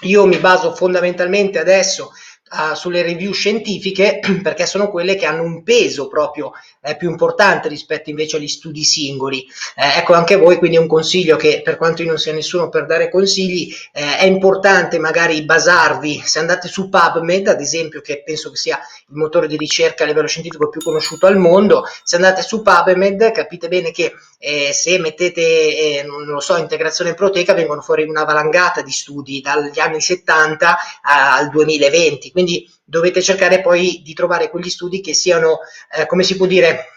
Io mi baso fondamentalmente adesso sulle review scientifiche perché sono quelle che hanno un peso proprio più importante rispetto invece agli studi singoli. Ecco anche voi, quindi è un consiglio che, per quanto io non sia nessuno per dare consigli, è importante magari basarvi, se andate su PubMed ad esempio, che penso che sia il motore di ricerca a livello scientifico più conosciuto al mondo, se andate su PubMed capite bene che se mettete, non lo so, integrazione proteica, vengono fuori una valangata di studi dagli anni 70 al 2020, quindi dovete cercare poi di trovare quegli studi che siano, come si può dire,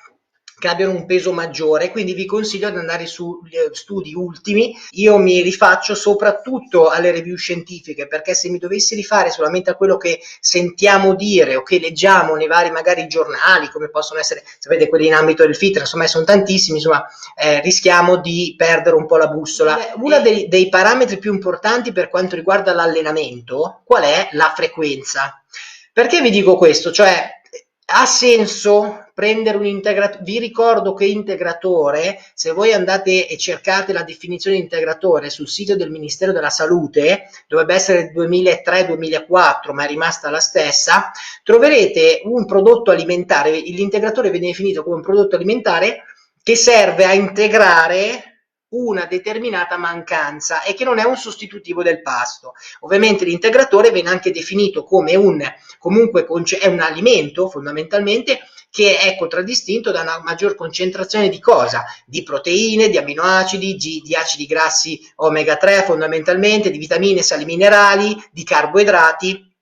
che abbiano un peso maggiore, quindi vi consiglio di andare su studi ultimi. Io mi rifaccio soprattutto alle review scientifiche, perché se mi dovessi rifare solamente a quello che sentiamo dire o che leggiamo nei vari magari giornali, come possono essere, sapete, quelli in ambito del fitness, insomma sono tantissimi, insomma rischiamo di perdere un po' la bussola. Uno dei parametri più importanti per quanto riguarda l'allenamento, qual è? La frequenza. Perché vi dico questo? Cioè, ha senso prendere un integratore? Vi ricordo che integratore, se voi andate e cercate la definizione di integratore sul sito del Ministero della Salute, dovrebbe essere 2003-2004, ma è rimasta la stessa, troverete un prodotto alimentare. L'integratore viene definito come un prodotto alimentare che serve a integrare una determinata mancanza e che non è un sostitutivo del pasto. Ovviamente l'integratore viene anche definito come comunque è un alimento fondamentalmente che è contraddistinto da una maggior concentrazione di cosa? Di proteine, di aminoacidi, di acidi grassi omega 3 fondamentalmente, di vitamine, sali minerali, di carboidrati,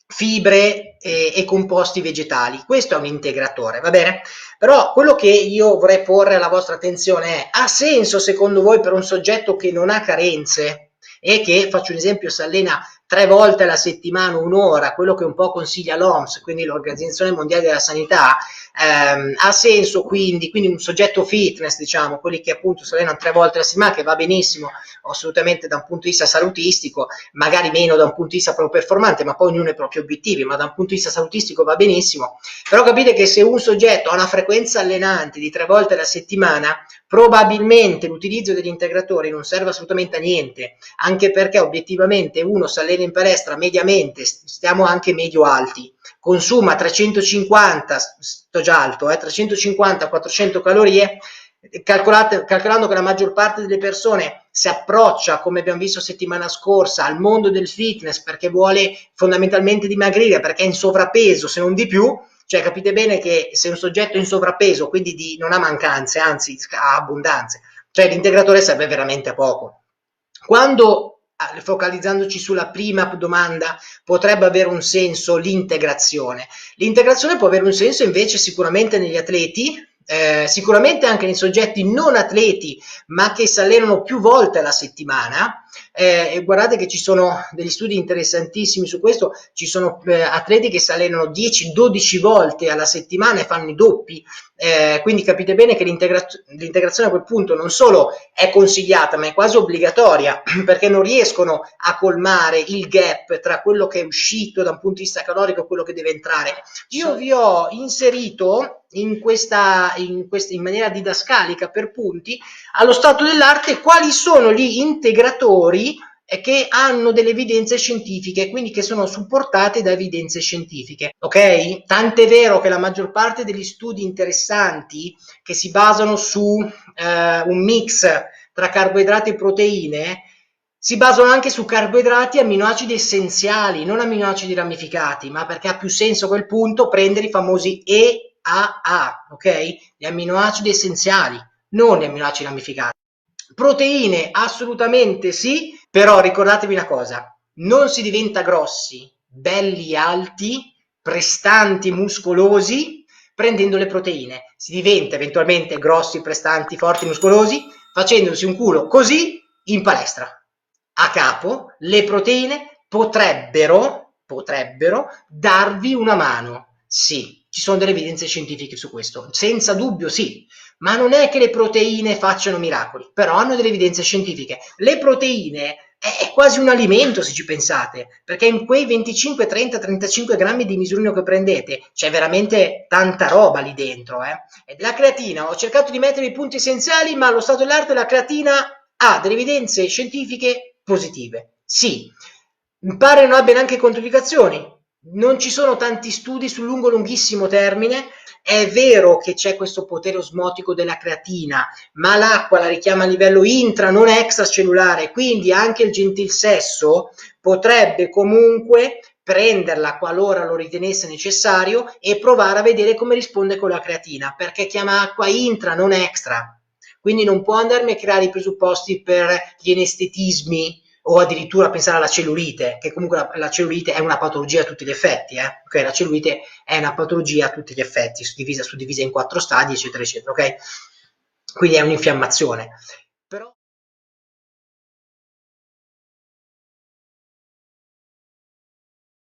fibre e composti vegetali. Questo è un integratore, va bene? Però quello che io vorrei porre alla vostra attenzione è: ha senso secondo voi per un soggetto che non ha carenze e che, faccio un esempio, si allena 3 volte alla settimana, un'ora, quello che un po' consiglia l'OMS, quindi l'Organizzazione Mondiale della Sanità, ha senso quindi un soggetto fitness, diciamo, quelli che appunto si allenano 3 volte alla settimana, che va benissimo assolutamente da un punto di vista salutistico, magari meno da un punto di vista proprio performante, ma poi ognuno ha i propri obiettivi, ma da un punto di vista salutistico va benissimo. Però capite che se un soggetto ha una frequenza allenante di 3 volte alla settimana, probabilmente l'utilizzo degli integratori non serve assolutamente a niente, anche perché obiettivamente uno si allena in palestra mediamente, stiamo anche medio alti, consuma 350, sto già alto, 350-400 calorie, calcolando che la maggior parte delle persone si approccia, come abbiamo visto settimana scorsa, al mondo del fitness perché vuole fondamentalmente dimagrire, perché è in sovrappeso, se non di più, cioè capite bene che se un soggetto è in sovrappeso, quindi non ha mancanze, anzi ha abbondanze, cioè l'integratore serve veramente a poco. Quando, focalizzandoci sulla prima domanda, potrebbe avere un senso l'integrazione? L'integrazione può avere un senso invece sicuramente negli atleti, sicuramente anche nei soggetti non atleti, ma che si allenano più volte alla settimana. E guardate che ci sono degli studi interessantissimi su questo, ci sono atleti che si allenano 10-12 volte alla settimana e fanno i doppi, quindi capite bene che l'integrazione a quel punto non solo è consigliata, ma è quasi obbligatoria, perché non riescono a colmare il gap tra quello che è uscito da un punto di vista calorico e quello che deve entrare. Io vi ho inserito in maniera didascalica per punti, allo stato dell'arte, quali sono gli integratori che hanno delle evidenze scientifiche, quindi che sono supportate da evidenze scientifiche, ok? Tant'è vero che la maggior parte degli studi interessanti che si basano su un mix tra carboidrati e proteine si basano anche su carboidrati e amminoacidi essenziali, non amminoacidi ramificati, ma perché ha più senso a quel punto prendere i famosi EAA, ok? Gli amminoacidi essenziali, non gli amminoacidi ramificati. Proteine assolutamente sì, però ricordatevi una cosa: non si diventa grossi, belli alti, prestanti, muscolosi prendendo le proteine. Si diventa eventualmente grossi, prestanti, forti, muscolosi facendosi un culo così in palestra. A capo, le proteine potrebbero darvi una mano. Sì, ci sono delle evidenze scientifiche su questo, senza dubbio sì, ma non è che le proteine facciano miracoli, però hanno delle evidenze scientifiche. Le proteine è quasi un alimento se ci pensate, perché in quei 25, 30, 35 grammi di misurino che prendete c'è veramente tanta roba lì dentro. E la creatina, ho cercato di mettere i punti essenziali, ma allo stato dell'arte la creatina ha delle evidenze scientifiche positive. Sì, Pare non abbia neanche controindicazioni. Non ci sono tanti studi sul lunghissimo termine. È vero che c'è questo potere osmotico della creatina, ma l'acqua la richiama a livello intra, non extracellulare, quindi anche il gentil sesso potrebbe comunque prenderla qualora lo ritenesse necessario e provare a vedere come risponde con la creatina, perché chiama acqua intra, non extra. Quindi non può andarmi a creare i presupposti per gli anestetismi o addirittura pensare alla cellulite, che comunque la cellulite è una patologia a tutti gli effetti, ok? La cellulite è una patologia a tutti gli effetti, suddivisa in 4 stadi, eccetera, eccetera, ok? Quindi è un'infiammazione. Però